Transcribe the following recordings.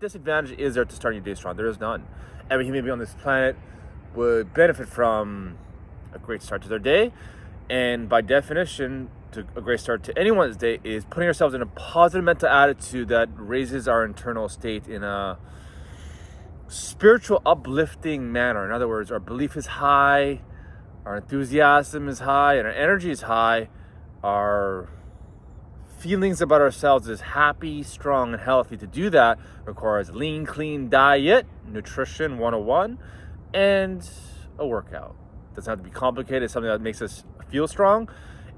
what disadvantage is there to starting your day strong? There is none. Every human being on this planet would benefit from a great start to their day. And by definition, a great start to anyone's day is putting ourselves in a positive mental attitude that raises our internal state in a spiritual uplifting manner. In other words, our belief is high, our enthusiasm is high, and our energy is high. Our feelings about ourselves is happy, strong, and healthy. To do that requires lean, clean diet, nutrition 101, and a workout. It doesn't have to be complicated. It's something that makes us feel strong.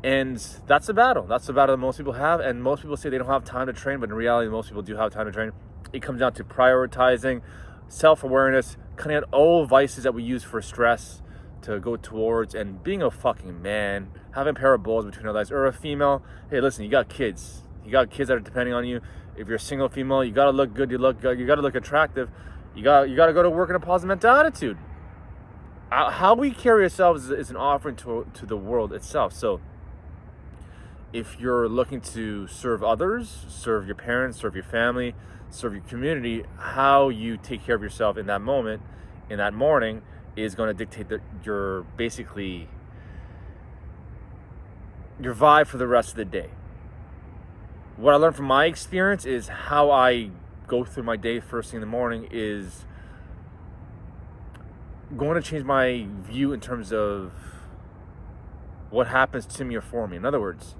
And that's the battle. That's the battle that most people have. And most people say they don't have time to train, but in reality, most people do have time to train. It comes down to prioritizing, self-awareness, cutting out all vices that we use for stress to go towards, and being a fucking man, having a pair of balls between our legs, or a female. Hey, listen, you got kids. You got kids that are depending on you. If you're a single female, you gotta look good. You look good. You gotta look attractive. You gotta go to work in a positive mental attitude. How we carry ourselves is an offering to the world itself. So if you're looking to serve others, serve your parents, serve your family, serve your community, how you take care of yourself in that moment, in that morning, is going to dictate your vibe for the rest of the day. What I learned from my experience is how I go through my day first thing in the morning is going to change my view in terms of what happens to me or for me. In other words,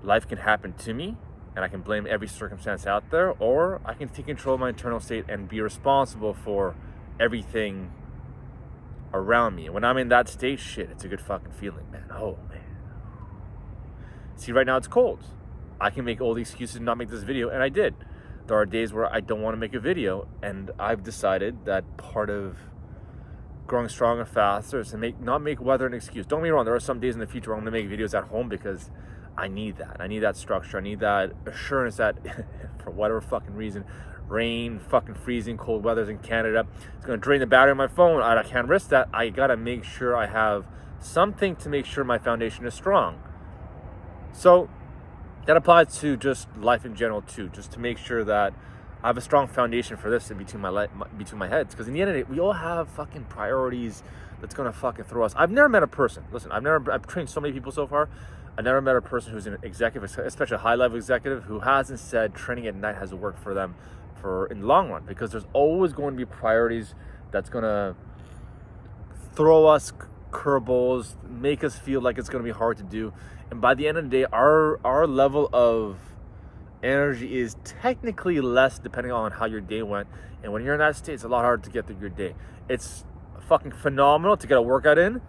life can happen to me and I can blame every circumstance out there, or I can take control of my internal state and be responsible for everything around me. When I'm in that state, shit, it's a good fucking feeling, man. Oh, man. See, right now it's cold. I can make all the excuses to not make this video, and I did. There are days where I don't want to make a video, and I've decided that part of growing stronger faster is to not make weather an excuse. Don't get me wrong, there are some days in the future where I'm going to make videos at home because I need that. I need that structure. I need that assurance that for whatever fucking reason, rain, fucking freezing, cold weather's in Canada, it's going to drain the battery on my phone. I can't risk that. I got to make sure I have something to make sure my foundation is strong. So that applies to just life in general too, just to make sure that I have a strong foundation for this in between my heads. Because in the end of the day, we all have fucking priorities that's going to fucking throw us. I've never met a person, listen, I've trained so many people so far. I've never met a person who's an executive, especially a high-level executive, who hasn't said training at night has worked for them in the long run. Because there's always going to be priorities that's going to throw us curveballs, make us feel like it's going to be hard to do. And by the end of the day, our level of energy is technically less depending on how your day went. And when you're in that state, it's a lot harder to get through your day. It's fucking phenomenal to get a workout in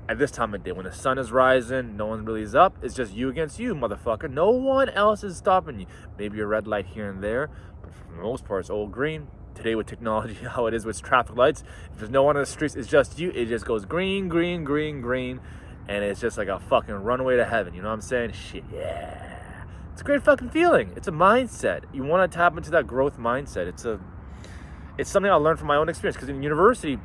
at this time of day when the sun is rising, no one really is up. It's just you against you, motherfucker. No one else is stopping you. Maybe a red light here and there, but for the most part, it's all green. Today with technology, how it is with traffic lights, if there's no one on the streets, it's just you. It just goes green, green, green, green, and it's just like a fucking runway to heaven. You know what I'm saying? Shit, yeah. It's a great fucking feeling. It's a mindset. You want to tap into that growth mindset. It's something I learned from my own experience, because in university,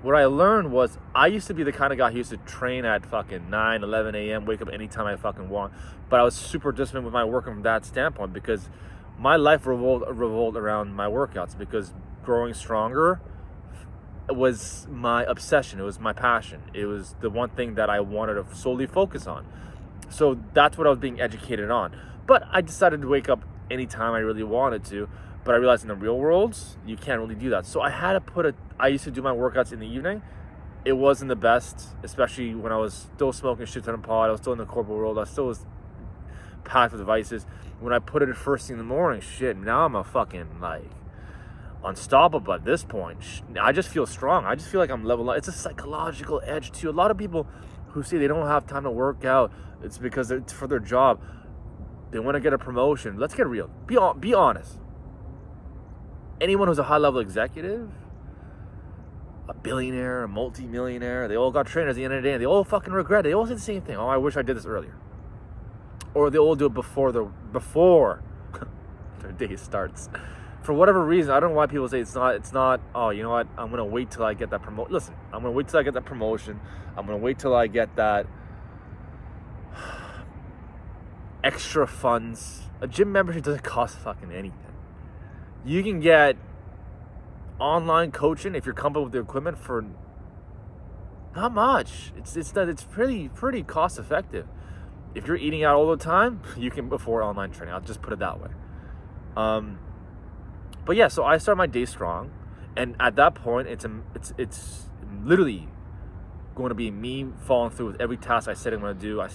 what I learned was I used to be the kind of guy who used to train at fucking 9, 11 a.m., wake up anytime I fucking want. But I was super disciplined with my work from that standpoint, because my life revolved around my workouts, because growing stronger was my obsession. It was my passion. It was the one thing that I wanted to solely focus on. So that's what I was being educated on. But I decided to wake up anytime I really wanted to. But I realized in the real world, you can't really do that. So I had to I used to do my workouts in the evening. It wasn't the best, especially when I was still smoking shit ton of pot. I was still in the corporate world. I still was packed with vices. When I put it at first thing in the morning, shit, now I'm a fucking, like, unstoppable at this point. I just feel strong. I just feel like I'm level up. It's a psychological edge, too. A lot of people who say they don't have time to work out, it's because it's for their job. They want to get a promotion. Let's get real. Be honest. Anyone who's a high-level executive, a billionaire, a multi-millionaire, they all got trainers at the end of the day, and they all fucking regret it. They all say the same thing. Oh, I wish I did this earlier. Or they all do it before their day starts. For whatever reason, I don't know why people say it's not, oh, you know what, I'm going to wait till I get that promotion. Listen, I'm going to wait till I get that promotion. I'm going to wait till I get that extra funds. A gym membership doesn't cost fucking anything. You can get online coaching if you're comfortable with the equipment for not much. It's pretty cost effective. If you're eating out all the time, you can afford online training. I'll just put it that way. But yeah, so I start my day strong, and at that point, it's literally going to be me following through with every task I said I'm going to do,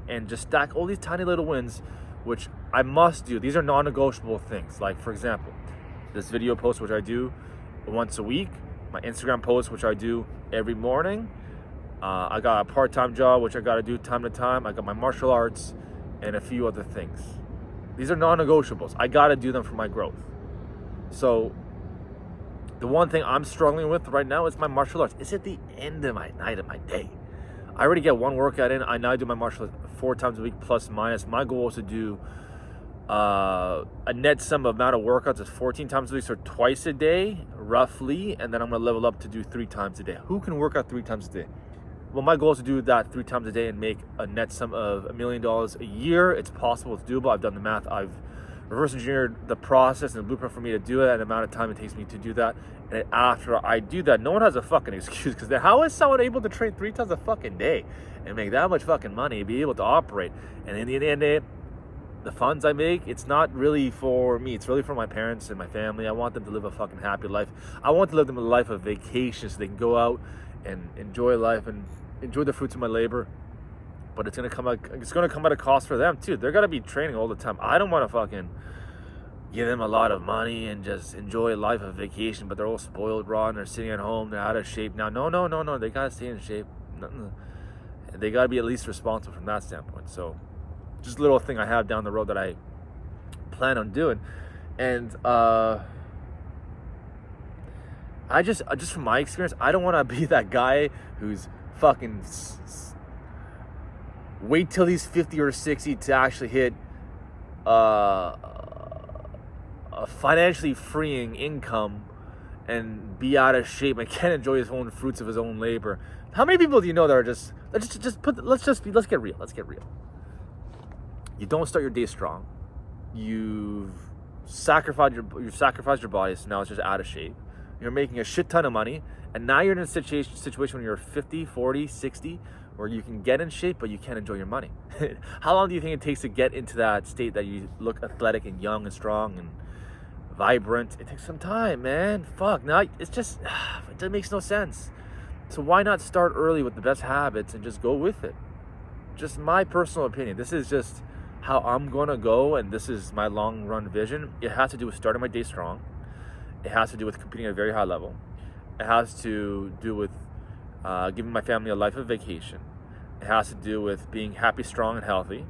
and just stack all these tiny little wins, which I must do. These are non-negotiable things. Like, for example, this video post, which I do once a week, my Instagram post, which I do every morning. I got a part-time job, which I got to do time to time. I got my martial arts and a few other things. These are non-negotiables. I got to do them for my growth. So the one thing I'm struggling with right now is my martial arts. It's at the end of my night of my day. I already get one workout in. I now do my martial arts 4 times a week, plus minus. My goal is to do a net sum amount of workouts is 14 times a week, so twice a day, roughly, and then I'm going to level up to do 3 times a day. Who can work out 3 times a day? Well, my goal is to do that 3 times a day and make a net sum of $1 million a year. It's possible. It's doable. I've done the math. I've reverse engineered the process and the blueprint for me to do it and the amount of time it takes me to do that. And after I do that, no one has a fucking excuse, because how is someone able to train 3 times a fucking day and make that much fucking money and be able to operate? And in the end of the day, the funds I make, it's not really for me. It's really for my parents and my family. I want them to live a fucking happy life. I want to live them a life of vacation so they can go out and enjoy life and enjoy the fruits of my labor. But it's gonna come at a cost for them too. They're gonna be training all the time. I don't want to fucking give them a lot of money and just enjoy life of vacation, but they're all spoiled raw and they're sitting at home. They're out of shape now. No. They gotta stay in shape. They gotta be at least responsible from that standpoint. So, just a little thing I have down the road that I plan on doing, and I just from my experience, I don't want to be that guy who's fucking wait till he's 50 or 60 to actually hit a financially freeing income and be out of shape and can't enjoy his own fruits of his own labor. How many people do you know that are just let's get real. Let's get real. You don't start your day strong. You've sacrificed your body, so now it's just out of shape. You're making a shit ton of money, and now you're in a situation when you're 50, 40, 60, where you can get in shape, but you can't enjoy your money. How long do you think it takes to get into that state that you look athletic and young and strong and vibrant? It takes some time, man. Fuck, now it's just, it makes no sense. So why not start early with the best habits and just go with it? Just my personal opinion. This is just how I'm going to go, and this is my long run vision. It has to do with starting my day strong. It has to do with competing at a very high level. It has to do with giving my family a life of vacation. It has to do with being happy, strong, and healthy,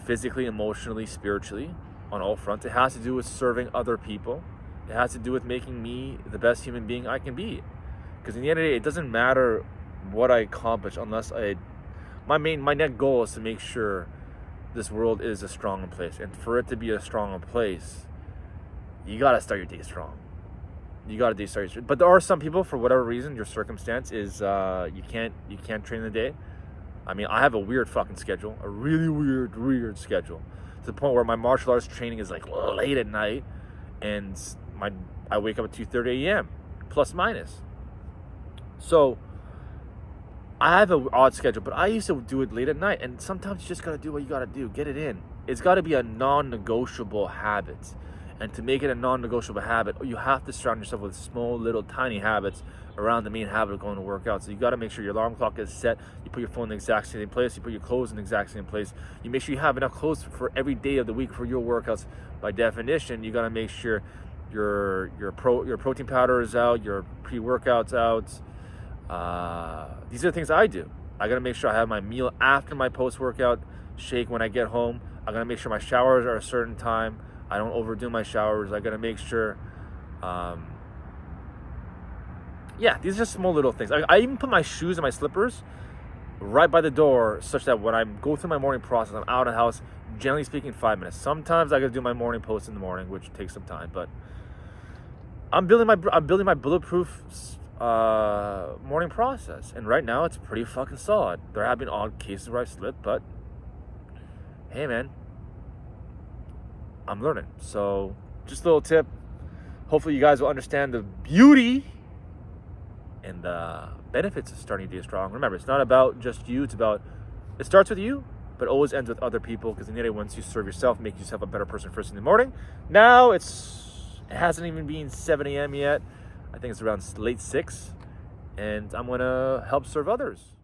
physically, emotionally, spiritually, on all fronts. It has to do with serving other people. It has to do with making me the best human being I can be. Because in the end of the day, it doesn't matter what I accomplish unless my net goal is to make sure this world is a strong place. And for it to be a strong place, you got to start your day strong. But there are some people, for whatever reason, your circumstance is you can't train in the day. I mean, I have a weird fucking schedule, a really weird schedule, to the point where my martial arts training is like late at night, and I wake up at 2:30 a.m. plus minus. So I have an odd schedule, but I used to do it late at night, and sometimes you just gotta do what you gotta do, get it in. It's gotta be a non-negotiable habit. And to make it a non-negotiable habit, you have to surround yourself with small, little, tiny habits around the main habit of going to work out. So you got to make sure your alarm clock is set. You put your phone in the exact same place. You put your clothes in the exact same place. You make sure you have enough clothes for every day of the week for your workouts. By definition, you got to make sure your protein powder is out, your pre-workouts out. These are the things I do. I got to make sure I have my meal after my post-workout shake when I get home. I got to make sure my showers are a certain time. I don't overdo my showers. I gotta make sure. These are just small little things. I even put my shoes and my slippers right by the door, such that when I go through my morning process, I'm out of the house, generally speaking, 5 minutes. Sometimes I gotta do my morning post in the morning, which takes some time. But I'm building my bulletproof morning process, and right now it's pretty fucking solid. There have been odd cases where I slipped, but hey, man. I'm learning. So just a little tip. Hopefully you guys will understand the beauty and the benefits of starting your day strong. Remember, it's not about just you. It starts with you, but always ends with other people, because in the end, once you serve yourself, make yourself a better person first in the morning. Now it hasn't even been 7 a.m. yet. I think it's around late 6, and I'm going to help serve others.